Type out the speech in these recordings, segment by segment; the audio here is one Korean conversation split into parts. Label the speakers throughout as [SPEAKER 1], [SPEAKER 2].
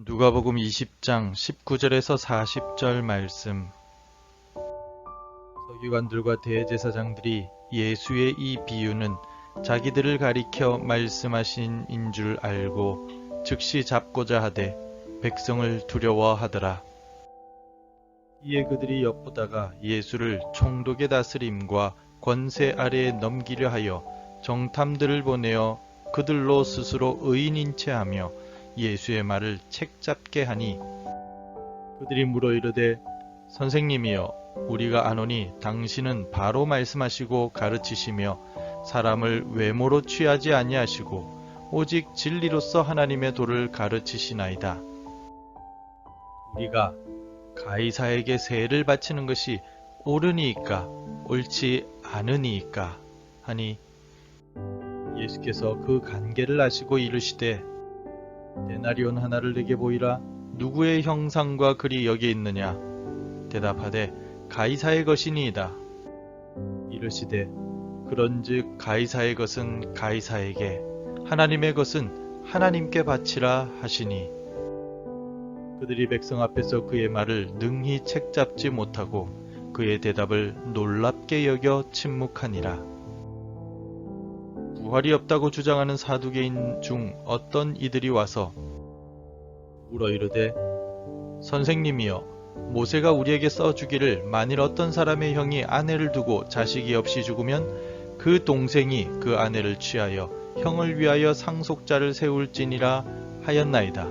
[SPEAKER 1] 누가복음 20장 19절에서 40절 말씀. 서기관들과 대제사장들이 예수의 이 비유는 자기들을 가리켜 말씀하신 인 줄 알고 즉시 잡고자 하되 백성을 두려워하더라. 이에 그들이 엿보다가 예수를 총독의 다스림과 권세 아래에 넘기려 하여 정탐들을 보내어 그들로 스스로 의인인 채 하며 예수의 말을 책잡게 하니, 그들이 물어 이르되 선생님이여, 우리가 아노니 당신은 바로 말씀하시고 가르치시며 사람을 외모로 취하지 아니하시고 오직 진리로서 하나님의 도를 가르치시나이다. 우리가 가이사에게 세를 바치는 것이 옳으니이까 옳지 않으니이까 하니, 예수께서 그 간계를 아시고 이르시되 데나리온 하나를 내게 보이라. 누구의 형상과 글이 여기 있느냐? 대답하되 가이사의 것이니이다. 이르시되 그런즉 가이사의 것은 가이사에게, 하나님의 것은 하나님께 바치라 하시니, 그들이 백성 앞에서 그의 말을 능히 책잡지 못하고 그의 대답을 놀랍게 여겨 침묵하니라. 부활이 없다고 주장하는 사두개인 중 어떤 이들이 와서 물어 이르되 선생님이여, 모세가 우리에게 써주기를 만일 어떤 사람의 형이 아내를 두고 자식이 없이 죽으면 그 동생이 그 아내를 취하여 형을 위하여 상속자를 세울지니라 하였나이다.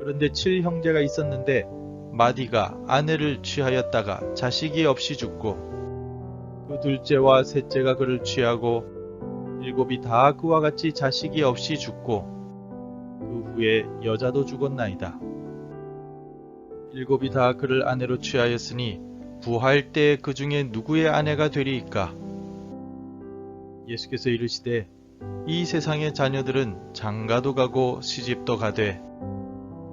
[SPEAKER 1] 그런데 7형제가 있었는데 마디가 아내를 취하였다가 자식이 없이 죽고 그 둘째와 셋째가 그를 취하고 7이 다 그와 같이 자식이 없이 죽고 그 후에 여자도 죽었나이다. 7이 다 그를 아내로 취하였으니 부활 때에 그 중에 누구의 아내가 되리이까? 예수께서 이르시되 이 세상의 자녀들은 장가도 가고 시집도 가되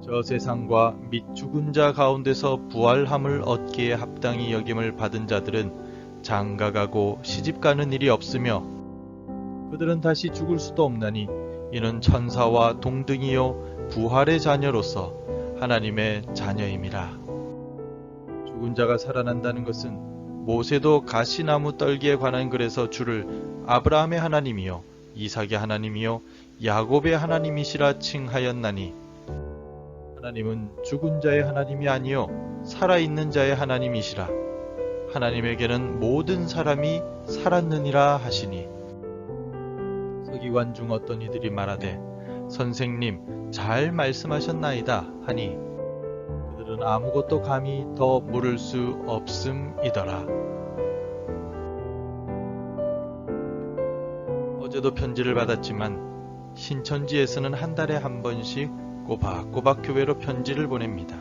[SPEAKER 1] 저 세상과 및 죽은 자 가운데서 부활함을 얻기에 합당히 여김을 받은 자들은 장가가고 시집가는 일이 없으며 그들은 다시 죽을 수도 없나니 이는 천사와 동등이요 부활의 자녀로서 하나님의 자녀임이라. 죽은 자가 살아난다는 것은 모세도 가시나무 떨기에 관한 글에서 주를 아브라함의 하나님이요 이삭의 하나님이요 야곱의 하나님이시라 칭하였나니, 하나님은 죽은 자의 하나님이 아니요 살아있는 자의 하나님이시라. 하나님에게는 모든 사람이 살았느니라 하시니, 서기관 중 어떤 이들이 말하되 선생님 잘 말씀하셨나이다 하니, 그들은 아무것도 감히 더 물을 수 없음이더라. 어제도 편지를 받았지만 신천지에서는 한 달에 한 번씩 꼬박꼬박 교회로 편지를 보냅니다.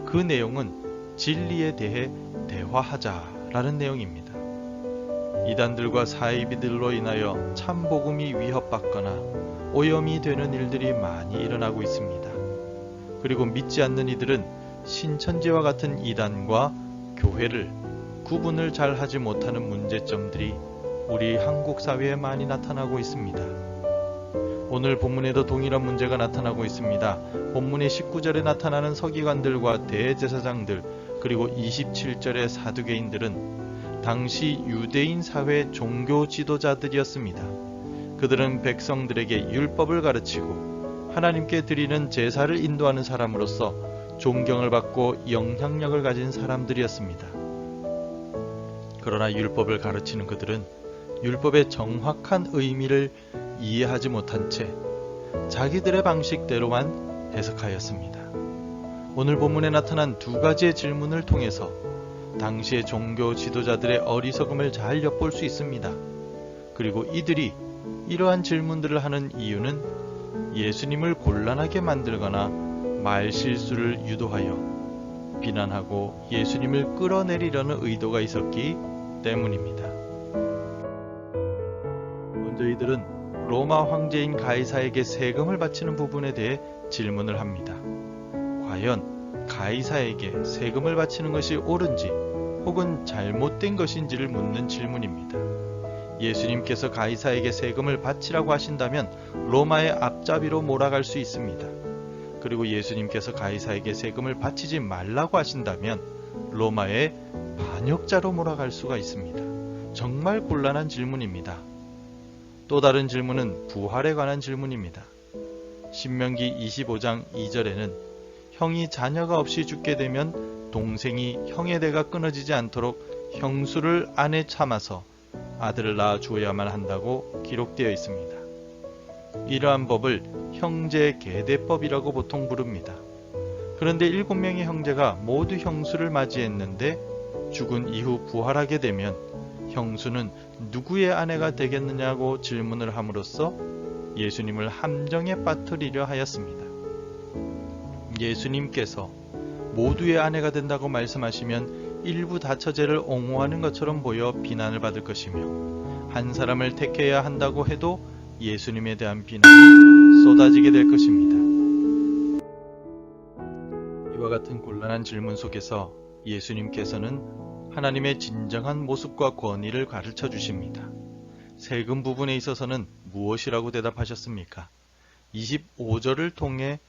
[SPEAKER 1] 그 내용은 진리에 대해 대화하자라는 내용입니다. 이단들과 사이비들로 인하여 참복음이 위협받거나 오염이 되는 일들이 많이 일어나고 있습니다. 그리고 믿지 않는 이들은 신천지와 같은 이단과 교회를 구분을 잘 하지 못하는 문제점들이 우리 한국 사회에 많이 나타나고 있습니다. 오늘 본문에도 동일한 문제가 나타나고 있습니다. 본문의 19절에 나타나는 서기관들과 대제사장들, 그리고 27절의 사두개인들은 당시 유대인 사회 종교 지도자들이었습니다. 그들은 백성들에게 율법을 가르치고 하나님께 드리는 제사를 인도하는 사람으로서 존경을 받고 영향력을 가진 사람들이었습니다. 그러나 율법을 가르치는 그들은 율법의 정확한 의미를 이해하지 못한 채 자기들의 방식대로만 해석하였습니다. 오늘 본문에 나타난 두 가지의 질문을 통해서 당시의 종교 지도자들의 어리석음을 잘 엿볼 수 있습니다. 그리고 이들이 이러한 질문들을 하는 이유는 예수님을 곤란하게 만들거나 말실수를 유도하여 비난하고 예수님을 끌어내리려는 의도가 있었기 때문입니다. 먼저 이들은 로마 황제인 가이사에게 세금을 바치는 부분에 대해 질문을 합니다. 과연 가이사에게 세금을 바치는 것이 옳은지 혹은 잘못된 것인지를 묻는 질문입니다. 예수님께서 가이사에게 세금을 바치라고 하신다면 로마의 앞잡이로 몰아갈 수 있습니다. 그리고 예수님께서 가이사에게 세금을 바치지 말라고 하신다면 로마의 반역자로 몰아갈 수가 있습니다. 정말 곤란한 질문입니다. 또 다른 질문은 부활에 관한 질문입니다. 신명기 25장 2절에는 형이 자녀가 없이 죽게 되면 동생이 형의 대가 끊어지지 않도록 형수를 안에 참아서 아들을 낳아 주어야만 한다고 기록되어 있습니다. 이러한 법을 형제 계대법이라고 보통 부릅니다. 그런데 7명의 형제가 모두 형수를 맞이했는데 죽은 이후 부활하게 되면 형수는 누구의 아내가 되겠느냐고 질문을 함으로써 예수님을 함정에 빠뜨리려 하였습니다. 예수님께서 모두의 아내가 된다고 말씀하시면 일부 다처제를 옹호하는 것처럼 보여 비난을 받을 것이며 한 사람을 택해야 한다고 해도 예수님에 대한 비난이 쏟아지게 될 것입니다. 이와 같은 곤란한 질문 속에서 예수님께서는 하나님의 진정한 모습과 권위를 가르쳐 주십니다. 세금 부분에 있어서는 무엇이라고 대답하셨습니까? 25절을 통해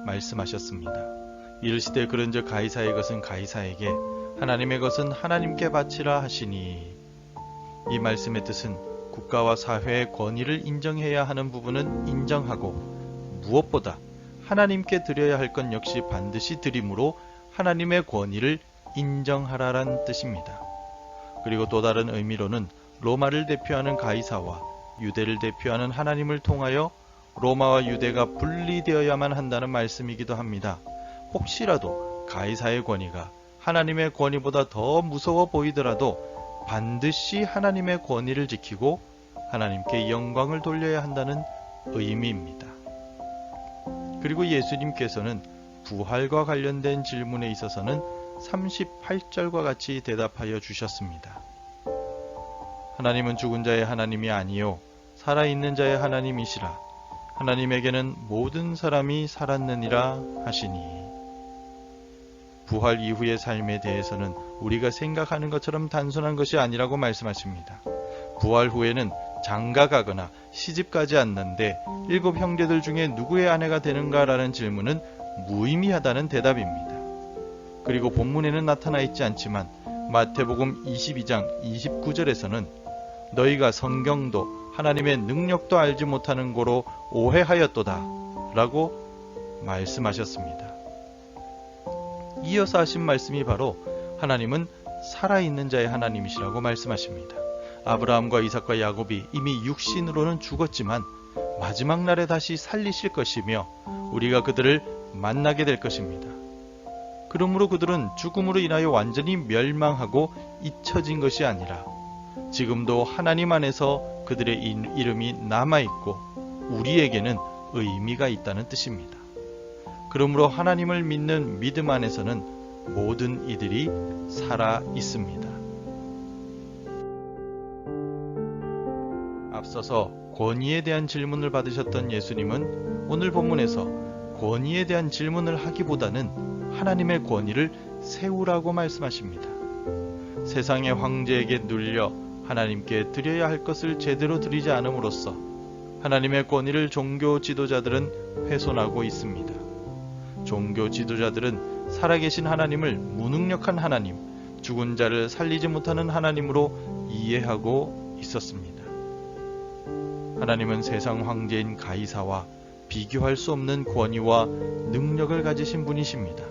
[SPEAKER 1] 말씀하셨습니다. 이르시되 그런즉 가이사의 것은 가이사에게 하나님의 것은 하나님께 바치라 하시니. 이 말씀의 뜻은 국가와 사회의 권위를 인정해야 하는 부분은 인정하고 무엇보다 하나님께 드려야 할 것 역시 반드시 드림으로 하나님의 권위를 인정하라란 뜻입니다. 그리고 또 다른 의미로는 로마를 대표하는 가이사와 유대를 대표하는 하나님을 통하여 로마와 유대가 분리되어야만 한다는 말씀이기도 합니다. 혹시라도 가이사의 권위가 하나님의 권위보다 더 무서워 보이더라도 반드시 하나님의 권위를 지키고 하나님께 영광을 돌려야 한다는 의미입니다. 그리고 예수님께서는 부활과 관련된 질문에 있어서는 38절과 같이 대답하여 주셨습니다. 하나님은 죽은 자의 하나님이 아니요 살아있는 자의 하나님이시라. 하나님에게는 모든 사람이 살았느니라 하시니. 부활 이후의 삶에 대해서는 우리가 생각하는 것처럼 단순한 것이 아니라고 말씀하십니다. 부활 후에는 장가가거나 시집가지 않는데 7 형제들 중에 누구의 아내가 되는가라는 질문은 무의미하다는 대답입니다. 그리고 본문에는 나타나 있지 않지만 마태복음 22장 29절에서는 너희가 성경도 하나님의 능력도 알지 못하는 고로 오해하였도다 라고 말씀하셨습니다. 이어서 하신 말씀이 바로 하나님은 살아있는 자의 하나님이시라고 말씀하십니다. 아브라함과 이삭과 야곱이 이미 육신으로는 죽었지만 마지막 날에 다시 살리실 것이며 우리가 그들을 만나게 될 것입니다. 그러므로 그들은 죽음으로 인하여 완전히 멸망하고 잊혀진 것이 아니라 지금도 하나님 안에서 그들의 이름이 남아있고 우리에게는 의미가 있다는 뜻입니다. 그러므로 하나님을 믿는 믿음 안에서는 모든 이들이 살아 있습니다. 앞서서 권위에 대한 질문을 받으셨던 예수님은 오늘 본문에서 권위에 대한 질문을 하기보다는 하나님의 권위를 세우라고 말씀하십니다. 세상의 황제에게 눌려 하나님께 드려야 할 것을 제대로 드리지 않음으로써 하나님의 권위를 종교 지도자들은 훼손하고 있습니다. 종교 지도자들은 살아계신 하나님을 무능력한 하나님, 죽은 자를 살리지 못하는 하나님으로 이해하고 있었습니다. 하나님은 세상 황제인 가이사와 비교할 수 없는 권위와 능력을 가지신 분이십니다.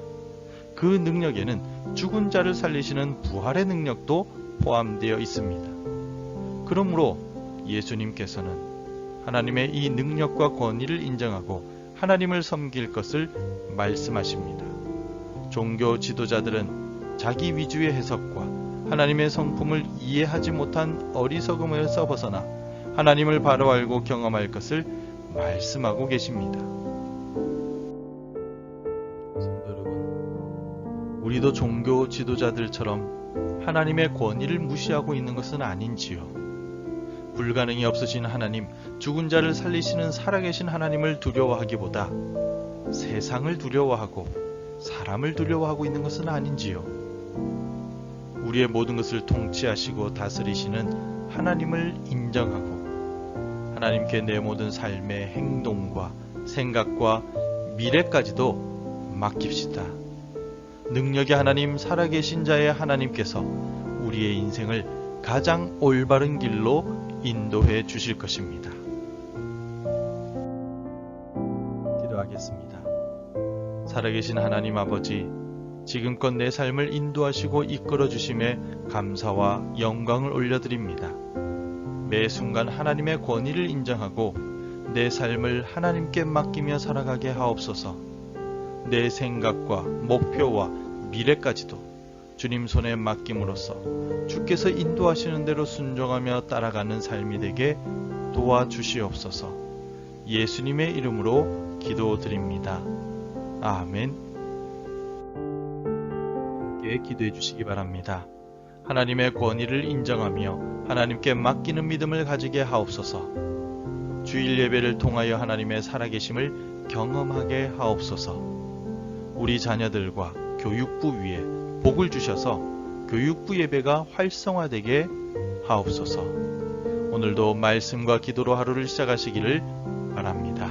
[SPEAKER 1] 그 능력에는 죽은 자를 살리시는 부활의 능력도 포함되어 있습니다. 그러므로 예수님께서는 하나님의 이 능력과 권위를 인정하고 하나님을 섬길 것을 말씀하십니다. 종교 지도자들은 자기 위주의 해석과 하나님의 성품을 이해하지 못한 어리석음에서 벗어나 하나님을 바로 알고 경험할 것을 말씀하고 계십니다. 성도 여러분, 우리도 종교 지도자들처럼 하나님의 권위를 무시하고 있는 것은 아닌지요? 불가능이 없으신 하나님, 죽은 자를 살리시는 살아계신 하나님을 두려워하기보다 세상을 두려워하고 사람을 두려워하고 있는 것은 아닌지요? 우리의 모든 것을 통치하시고 다스리시는 하나님을 인정하고 하나님께 내 모든 삶의 행동과 생각과 미래까지도 맡깁시다. 능력의 하나님, 살아계신 자의 하나님께서 우리의 인생을 가장 올바른 길로 인도해 주실 것입니다. 기도하겠습니다. 살아계신 하나님 아버지, 지금껏 내 삶을 인도하시고 이끌어 주심에 감사와 영광을 올려드립니다. 매 순간 하나님의 권위를 인정하고 내 삶을 하나님께 맡기며 살아가게 하옵소서. 내 생각과 목표와 미래까지도 주님 손에 맡김으로써 주께서 인도하시는 대로 순종하며 따라가는 삶이 되게 도와주시옵소서. 예수님의 이름으로 기도드립니다. 아멘. 함께 기도해 주시기 바랍니다. 하나님의 권위를 인정하며 하나님께 맡기는 믿음을 가지게 하옵소서. 주일 예배를 통하여 하나님의 살아계심을 경험하게 하옵소서. 우리 자녀들과 교육부 위에 복을 주셔서 교육부 예배가 활성화되게 하옵소서. 오늘도 말씀과 기도로 하루를 시작하시기를 바랍니다.